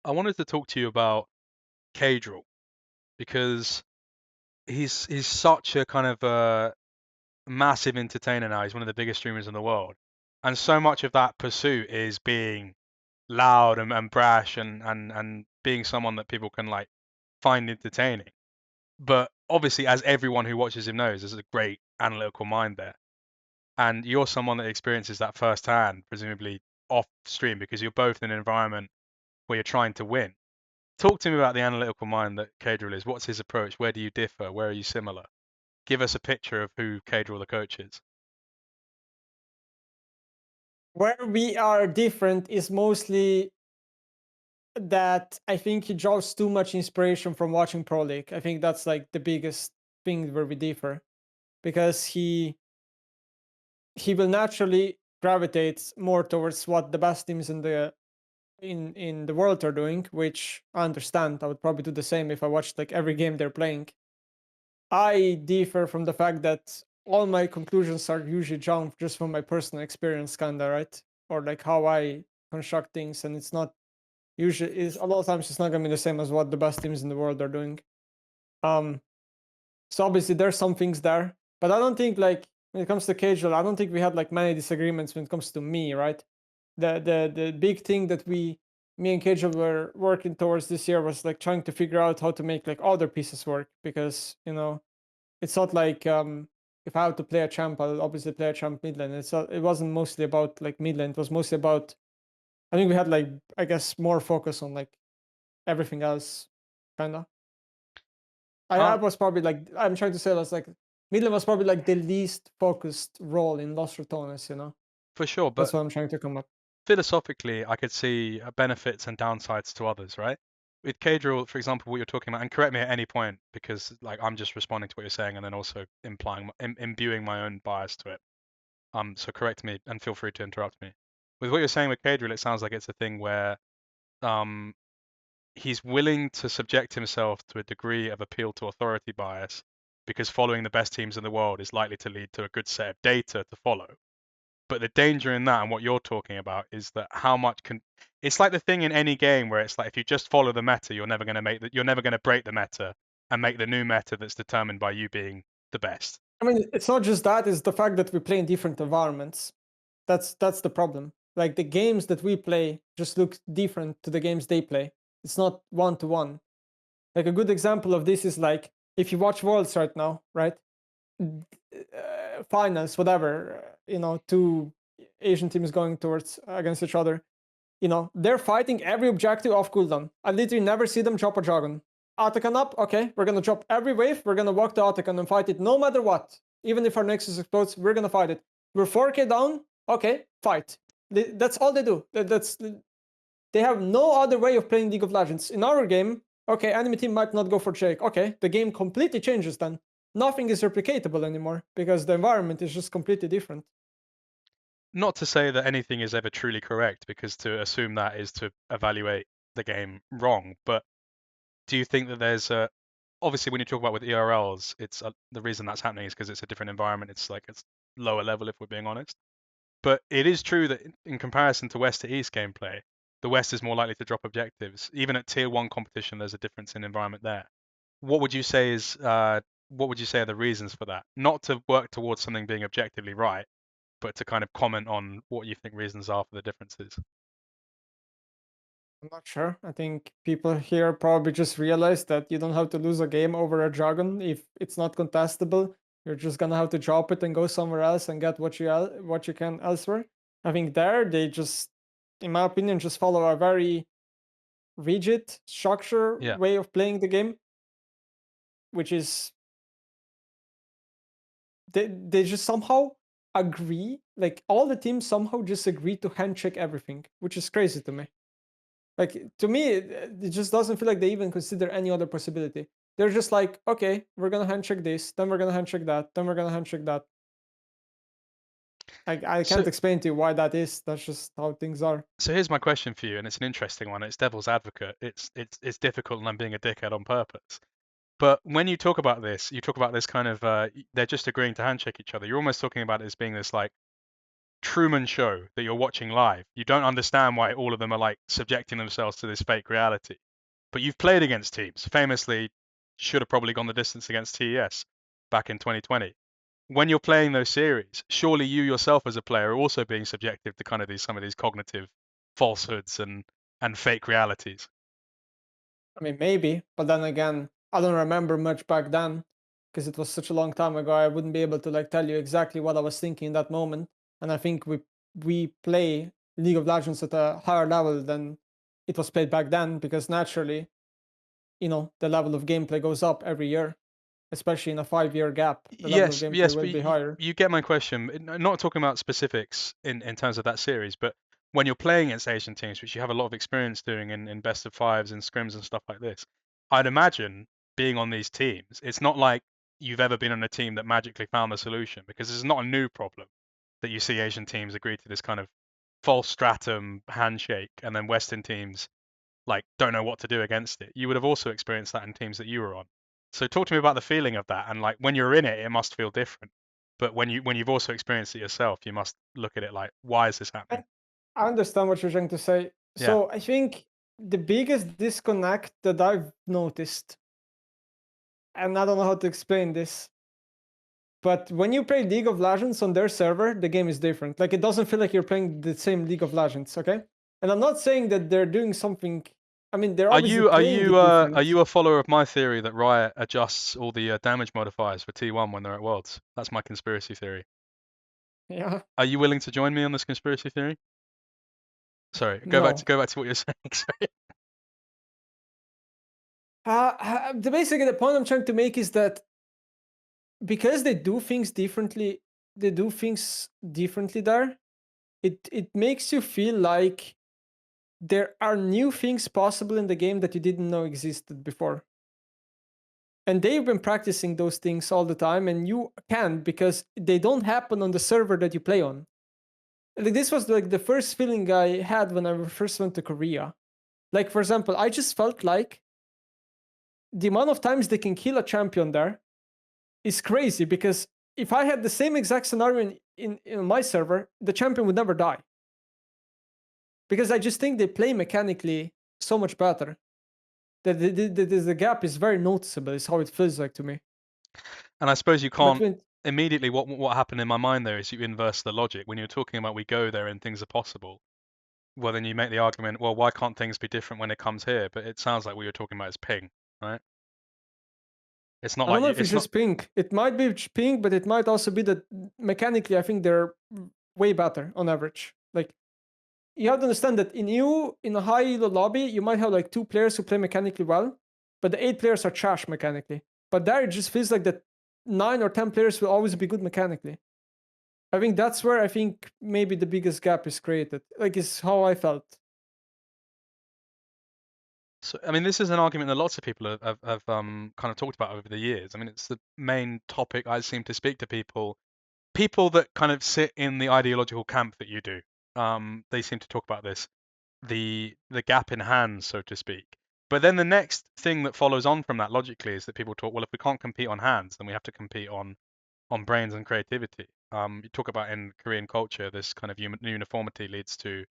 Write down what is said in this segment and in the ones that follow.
I wanted to talk to you about Cadrol because he's such a kind of a massive entertainer now. He's one of the biggest streamers in the world, and so much of that pursuit is being loud and brash and being someone that people can like find entertaining. But obviously, as everyone who watches him knows, there's a great analytical mind there, and you're someone that experiences that firsthand, presumably off stream, because you're both in an environment where you're trying to win. Talk to me about the analytical mind that Cadrol is. What's his approach? Where do you differ? Where are you similar? Give us a picture of who Cadrol the coach is. Where we are different is mostly that I think he draws too much inspiration from watching Pro League. I think that's like the biggest thing where we differ because he will naturally gravitate more towards what the best teams in the world are doing, which I understand. I would probably do the same if I watched like every game they're playing. I differ from the fact that all my conclusions are usually drawn just from my personal experience, kinda, right? Or like how I construct things, and it's not usually is a lot of times it's not gonna be the same as what the best teams in the world are doing. Um, so obviously there's some things there, but I don't think like when it comes to casual, I don't think we had like many disagreements when it comes to me, right? The big thing that me and casual were working towards this year was like trying to figure out how to make like other pieces work because it's not like if I have to play a champ, I'll obviously play a champ mid lane. It wasn't mostly about like mid lane. It was mostly about I think we had like I guess more focus on like everything else, kinda. I Um, was probably like I'm trying to say that's like mid lane was probably like the least focused role in Lost Ratonis, you know. for sure, That's but what I'm trying to come up. philosophically, I could see benefits and downsides to others, right? With Cadrol, for example, what you're talking about, and correct me at any point because like I'm just responding to what you're saying and then also imbuing my own bias to it. So correct me and feel free to interrupt me. With what you're saying with Cadrol, it sounds like it's a thing where um he's willing to subject himself to a degree of appeal to authority bias because following the best teams in the world is likely to lead to a good set of data to follow. But the danger in that and what you're talking about is that how much can it's like the thing in any game where it's like if you just follow the meta, you're never going to break the meta and make the new meta that's determined by you being the best. I mean, it's not just that; it's the fact that we play in different environments. That's the problem. Like the games that we play just look different to the games they play. It's not one to one. Like a good example of this is like if you watch Worlds right now, right? Finals, whatever, two Asian teams going towards against each other. They're fighting every objective off cooldown. I literally never see them drop a dragon. Atakan up, okay, we're gonna drop every wave, we're gonna walk to Atakan and fight it no matter what. Even if our Nexus explodes, we're gonna fight it. We're 4k down, okay, fight. That's all they do. They have no other way of playing League of Legends. In our game, okay, enemy team might not go for Jake. Okay, the game completely changes then. Nothing is replicatable anymore because the environment is just completely different. Not to say that anything is ever truly correct, because to assume that is to evaluate the game wrong. But do you think that there's a obviously when you talk about with ERLs, the reason that's happening is because it's a different environment. It's like it's lower level if we're being honest. But it is true that in comparison to West to East gameplay, the West is more likely to drop objectives. Even at tier one competition, there's a difference in environment there. What would you say is what would you say are the reasons for that? Not to work towards something being objectively right, but to kind of comment on what you think reasons are for the differences. I'm not sure. I think people here probably just realize that you don't have to lose a game over a dragon if it's not contestable. You're just gonna have to drop it and go somewhere else and get what you can elsewhere. I think there they just, in my opinion, just follow a very rigid structure Yeah. way of playing the game, which is they just somehow agree. Like all the teams somehow just agree to handshake everything, which is crazy to me. Like to me, it just doesn't feel like they even consider any other possibility. They're just like, okay, we're gonna handshake this, then we're gonna handshake that, then we're gonna handshake that. I So can't explain to you why that is. That's just how things are. so here's my question for you, and it's an interesting one. It's devil's advocate. It's difficult, and I'm being a dickhead on purpose. But when you talk about this, you talk about this kind of they're just agreeing to handshake each other. You're almost talking about it as being this like Truman Show that you're watching live. You don't understand why all of them are like subjecting themselves to this fake reality. But you've played against teams. Famously, should have probably gone the distance against TES back in 2020. When you're playing those series, surely you yourself as a player are also being subjected to kind of some of these cognitive falsehoods and fake realities. I mean, maybe, but then again, I don't remember much back then because it was such a long time ago. I wouldn't be able to like tell you exactly what I was thinking in that moment. And I think we play League of Legends at a higher level than it was played back then because naturally, the level of gameplay goes up every year, especially in a 5-year gap. The level of Yes, gameplay yes, will but be higher. you get my question. Not talking about specifics in terms of that series, but when you're playing against Asian teams, which you have a lot of experience doing in best of fives and scrims and stuff like this, I'd imagine being on these teams, it's not like you've ever been on a team that magically found the solution because it's not a new problem that you see Asian teams agree to this kind of false stratum handshake and then Western teams like don't know what to do against it. You would have also experienced that in teams that you were on. So talk to me about the feeling of that, and like when you're in it, it must feel different. But when you've also experienced it yourself, you must look at it like, why is this happening? I I understand what you're trying to say. Yeah. So I think the biggest disconnect that I've noticed, and I don't know how to explain this, but when you play League of Legends on their server, the game is different. Like it doesn't feel like you're playing the same League of Legends, okay? And I'm not saying that they're doing something. I mean, they're Are obviously you are playing you it uh are different. you a follower of my theory that Riot adjusts all the damage modifiers for T1 when they're at Worlds? That's my conspiracy theory. Yeah. Are you willing to join me on this conspiracy theory? Sorry, No. go back to what you're saying. Sorry. Basically, the point I'm trying to make is that because they do things differently, they do things differently there. It makes you feel like there are new things possible in the game that you didn't know existed before. And they've been practicing those things all the time, and you can't because they don't happen on the server that you play on. Like this was like the first feeling I had when I first went to Korea. Like for example, I just felt like the amount of times they can kill a champion there is crazy because if I had the same exact scenario in my server, the champion would never die. Because I just think they play mechanically so much better. That the gap is very noticeable, is how it feels like to me. And I suppose you can't Between immediately what happened in my mind there is you inverse the logic. When you're talking about we go there and things are possible, well then you make the argument, well, why can't things be different when it comes here? But it sounds like what you're talking about is ping, right? It's not I don't like know you if it's it's not just pink. It might be pink, but it might also be that mechanically I think they're way better on average. Like you have to understand that in a high elo lobby, you might have like 2 players who play mechanically well, but the 8 players are trash mechanically. But there it just feels like that 9 or 10 players will always be good mechanically. I think that's where I think maybe the biggest gap is created. Like is how I felt. so I mean this is an argument that lots of people have kind of talked about over the years. I mean it's the main topic I seem to speak to people that kind of sit in the ideological camp that you do. They seem to talk about this, the gap in hands, so to speak. But then the next thing that follows on from that logically is that people talk, well, if we can't compete on hands, then we have to compete on brains and creativity. You talk about in Korean culture, this kind of uniformity leads to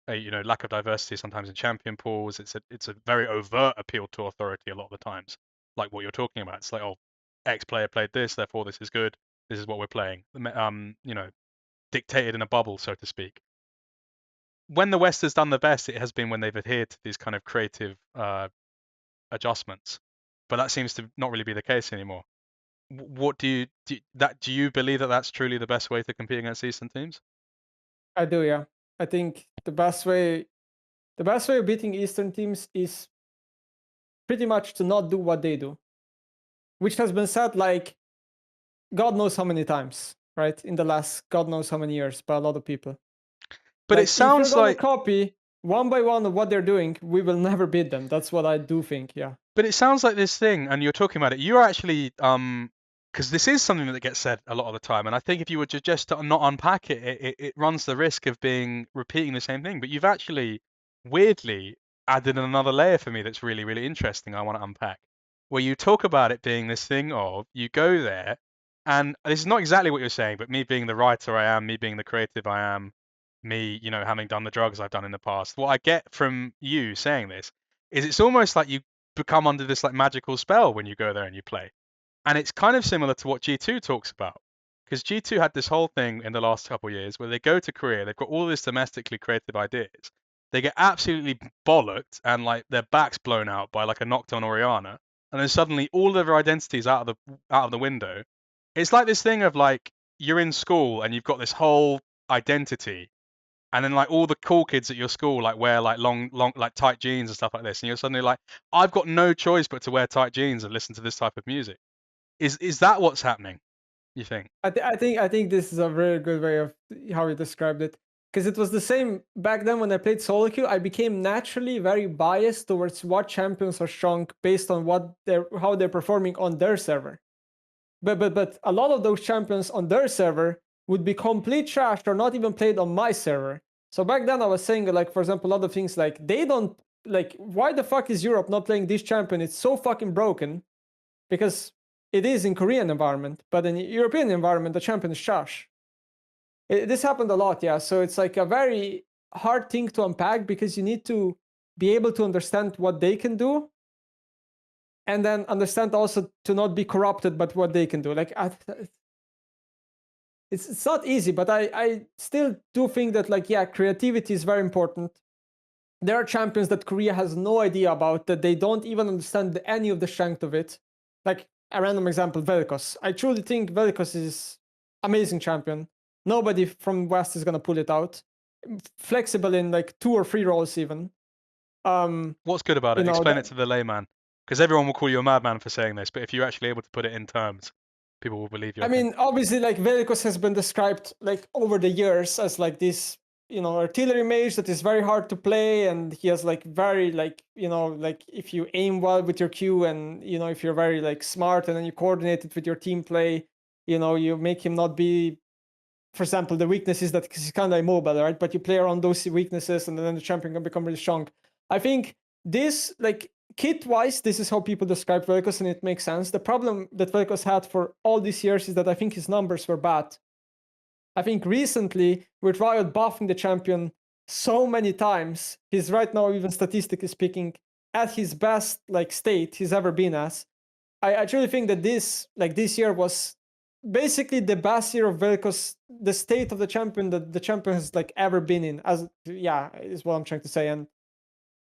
a lack of diversity sometimes in champion pools. It's a very overt appeal to authority a lot of the times, like what you're talking about. It's like, oh, X player played this, therefore this is good. This is what we're playing. Dictated in a bubble, so to speak. When the West has done the best, it has been when they've adhered to these kind of creative adjustments. But that seems to not really be the case anymore. What do you believe that that's truly the best way to compete against Eastern teams? I do, yeah. I think the best way of beating Eastern teams is pretty much to not do what they do, which has been said like God knows how many times, right? In the last God knows how many years by a lot of people. But it Like if we're sounds gonna like copy one by one of what they're doing, we will never beat them. That's what I do think, yeah. But it sounds like this thing, and you're talking about it. You're actually, because this is something that gets said a lot of the time, and I think if you were to just not unpack it, it runs the risk of being repeating the same thing. But you've actually, weirdly, added another layer for me that's really, really interesting. I want to unpack, where you talk about it being this thing of you go there. And this is not exactly what you're saying, but me being the writer I am, me being the creative I am, me, having done the drugs I've done in the past, what I get from you saying this is it's almost like you become under this like magical spell when you go there and you play. And it's kind of similar to what G2 talks about. Because G2 had this whole thing in the last couple of years where they go to Korea, they've got all this domestically creative ideas. They get absolutely bollocked and like their backs blown out by like a knocked on Oriana. And then suddenly all of their identities out of the window. It's like this thing of like you're in school and you've got this whole identity, and then like all the cool kids at your school like wear like long like tight jeans and stuff like this, and you're suddenly like, I've got no choice but to wear tight jeans and listen to this type of music. Is that what's happening, you think? I think this is a very good way of how you described it, because it was the same back then when I played solo queue. I became naturally very biased towards what champions are strong based on how they're performing on their server. But a lot of those champions on their server would be complete trash or not even played on my server. So back then I was saying, like, for example, a lot of things like they don't like, why the fuck is Europe not playing this champion? It's so fucking broken. Because it is in Korean environment, but in European environment, the champion is trash. This happened a lot, yeah. So it's like a very hard thing to unpack because you need to be able to understand what they can do, and then understand also to not be corrupted by what they can do. Like, it's not easy, but I still do think that, like, yeah, creativity is very important. There are champions that Korea has no idea about, that they don't even understand any of the strength of it. Like a random example, Vel'Koz. I truly think Vel'Koz is amazing champion. Nobody from West is gonna pull it out. Flexible in like 2 or 3 roles even. What's good about it? Explain it to the layman, because everyone will call you a madman for saying this, but if you're actually able to put it in terms, people will believe you. I mean, obviously, like Vel'Koz has been described like over the years as like this, artillery mage that is very hard to play, and he has like very like, like if you aim well with your Q, and if you're very like smart and then you coordinate it with your team play, you make him not be, for example, the weakness is that he's kind of immobile, right? But you play around those weaknesses and then the champion can become really strong. I think this, like, kit-wise, this is how people describe Vel'Koz, and it makes sense. The problem that Vel'Koz had for all these years is that I think his numbers were bad. I think recently, with Riot buffing the champion so many times, he's right now, even statistically speaking, at his best like state he's ever been as. I truly think that this year was basically the best year of Vel'Koz, the state of the champion that the champion has like ever been in. As yeah, is what I'm trying to say. And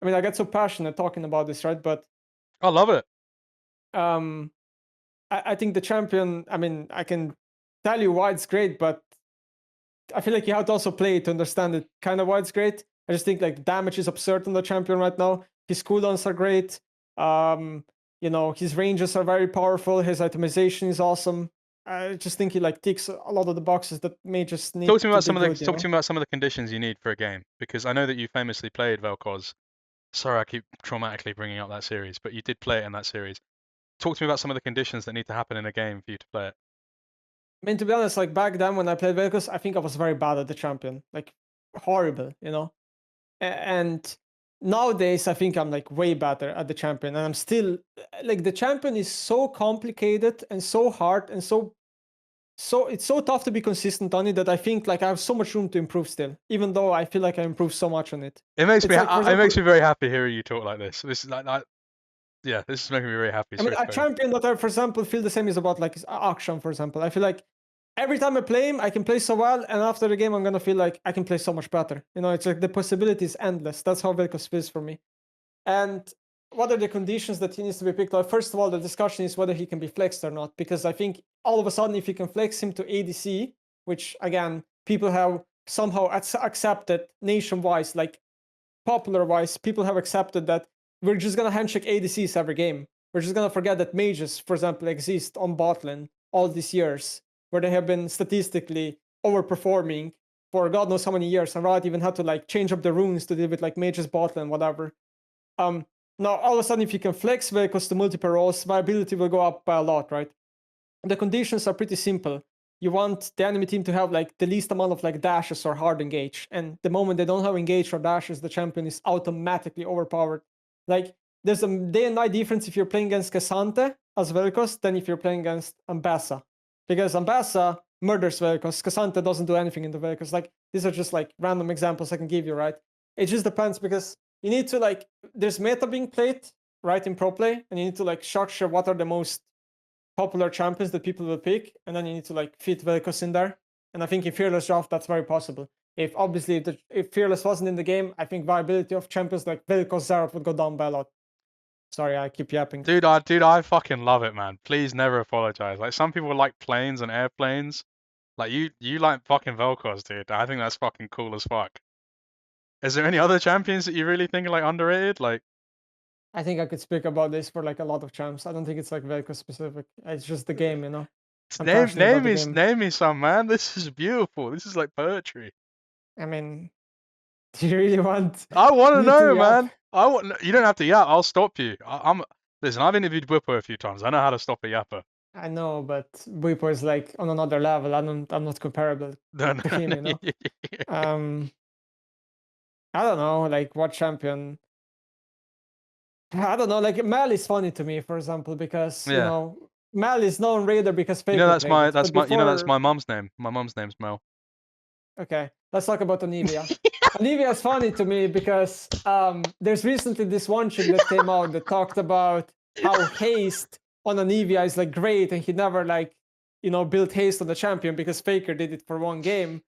I mean, I get so passionate talking about this, right? But I love it. I think the champion. I mean, I can tell you why it's great, but I feel like you have to also play it to understand it. Kind of why it's great. I just think like damage is absurd on the champion right now. His cooldowns are great. His ranges are very powerful. His itemization is awesome. I just think he like ticks a lot of the boxes that mages need Talk to me to about be good. talk to me about some of the conditions you need for a game, because I know that you famously played Vel'Koz. Sorry, I keep traumatically bringing up that series, but you did play it in that series. Talk to me about some of the conditions that need to happen in a game for you to play it. I mean, to be honest, like back then when I played Vel'Koz, I think I was very bad at the champion, like horrible, And nowadays, I think I'm like way better at the champion, and I'm still like, the champion is so complicated and so hard and so it's so tough to be consistent on it, that I think like I have so much room to improve still, even though I feel like I improved so much on it. It makes me It's like, for it makes example, me very happy hearing you talk like this. This is like yeah, this is making me very happy. I mean, Sorry to a cut you off. champion that I, for example, feel the same is about like Akshan, for example. I feel like every time I play him, I can play so well, and after the game, I'm gonna feel like I can play so much better. It's like the possibility is endless. That's how Vel'Koz feels for me. And what are the conditions that he needs to be picked up? First of all, the discussion is whether he can be flexed or not, because I think all of a sudden, if you can flex him to ADC, which again, people have somehow accepted nation-wise, like popular-wise, people have accepted that we're just gonna handshake ADCs every game. We're just gonna forget that mages, for example, exist on bot lane all these years, where they have been statistically overperforming for God knows how many years, and Riot even had to like change up the runes to deal with like mages bot lane, whatever. Now all of a sudden, if you can flex vehicles to multiple roles, viability will go up by a lot, right? The conditions are pretty simple. You want the enemy team to have like the least amount of like dashes or hard engage, and the moment they don't have engage or dashes, the champion is automatically overpowered. Like, there's a day and night difference if you're playing against Cassante as Vel'Koz than if you're playing against Ambassa. because Ambassa murders Vel'Koz. Cassante doesn't do anything in the Vel'Koz. Like, these are just like random examples I can give you, right? It just depends because you need to like, there's meta being played, right, in pro play, and you need to like structure what are the most popular champions that people will pick, and then you need to like fit Vel'Koz in there. And I think in Fearless Draft, that's very possible. If obviously if Fearless wasn't in the game, I think viability of champions like Vel'Koz Xerath would go down by a lot. Sorry, I keep yapping. Dude, I fucking love it, man. Please never apologize. Like some people like planes and airplanes. Like you like fucking Vel'Koz, dude. I think that's fucking cool as fuck. Is there any other champions that you really think are like underrated? Like I think I could speak about this for like a lot of champs. I don't think it's like Vel'Koz specific. It's just the game, you know. I'm passionate about the game. name me some, man. This is beautiful. This is like poetry. I mean, do you really want I want to me to know, yap? man. You don't have to yap. I'll stop you. Listen. I've interviewed Whippo a few times. I know how to stop a yapper. I know, but Buipo is like on another level. I'm not comparable No, no, to him, no. you know. I don't know, like what champion. I don't know, like Mel is funny to me, for example, because you Yeah. know Mel is known Raider because You know Faker that's played my it. that's But my you know that's before, my mum's name. My mum's name's Mel. okay, let's talk about Anivia. Anivia is funny to me because there's recently this one chick that came out that talked about how haste on Anivia is like great, and he never like built haste on the champion because Faker did it for one game.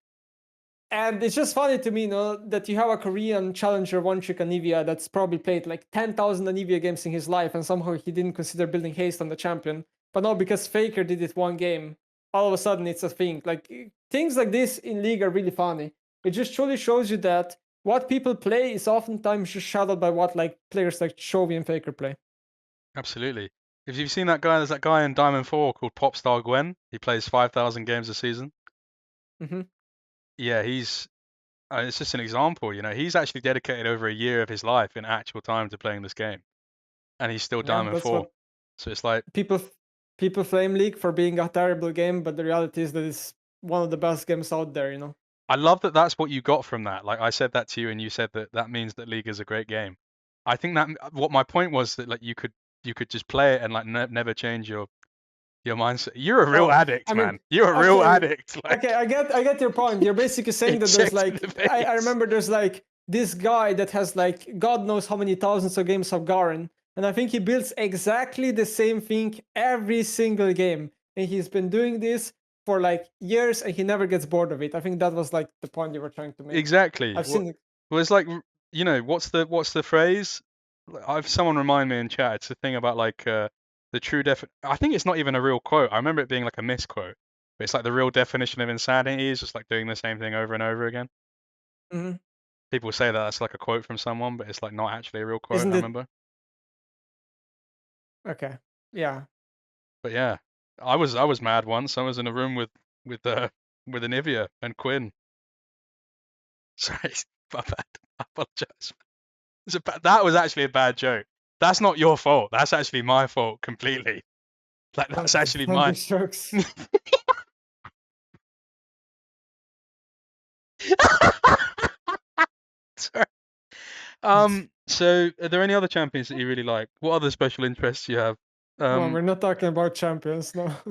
And it's just funny to me, that you have a Korean challenger one chick Anivia that's probably played like 10,000 Anivia games in his life, and somehow he didn't consider building haste on the champion. But now because Faker did it one game, all of a sudden it's a thing. Like things like this in League are really funny. It just truly shows you that what people play is oftentimes just shadowed by what like players like Chovy and Faker play. Absolutely. If you've seen that guy, there's that guy in Diamond 4 called Popstar Gwen. He plays 5,000 games a season. Mm-hmm. Yeah, it's just an example, he's actually dedicated over a year of his life in actual time to playing this game. And he's still Yeah, Diamond that's 4. what So it's like, people flame League for being a terrible game, but the reality is that it's one of the best games out there. I love that that's what you got from that. Like I said that to you and you said that means that League is a great game. I think that what my point was that like you could just play it and like never change your mindset. You're a real Oh, addict, I mean, man. You're a real okay, addict. Like okay, I get your point. You're basically saying that there's insect in like, the face. I remember there's like this guy that has like God knows how many thousands of games of Garen, and I think he builds exactly the same thing every single game, and he's been doing this for like years, and he never gets bored of it. I think that was like the point you were trying to make. Exactly. I've seen it. Well, it's like what's the phrase? I've someone remind me in chat. It's the thing about like the true I think it's not even a real quote. I remember it being like a misquote. But it's like the real definition of insanity is just like doing the same thing over and over again. Mm-hmm. People say that that's like a quote from someone, but it's like not actually a real quote. Isn't I it? remember. Okay. Yeah. But yeah, I was mad once. I was in a room with Anivia and Quinn. Sorry, my bad. I apologize. That was actually a bad joke. That's not your fault. That's actually my fault completely. Like that's actually Don't be my. jokes. Sorry. So are there any other champions that you really like? What other special interests you have? Come on, we're not talking about champions, no.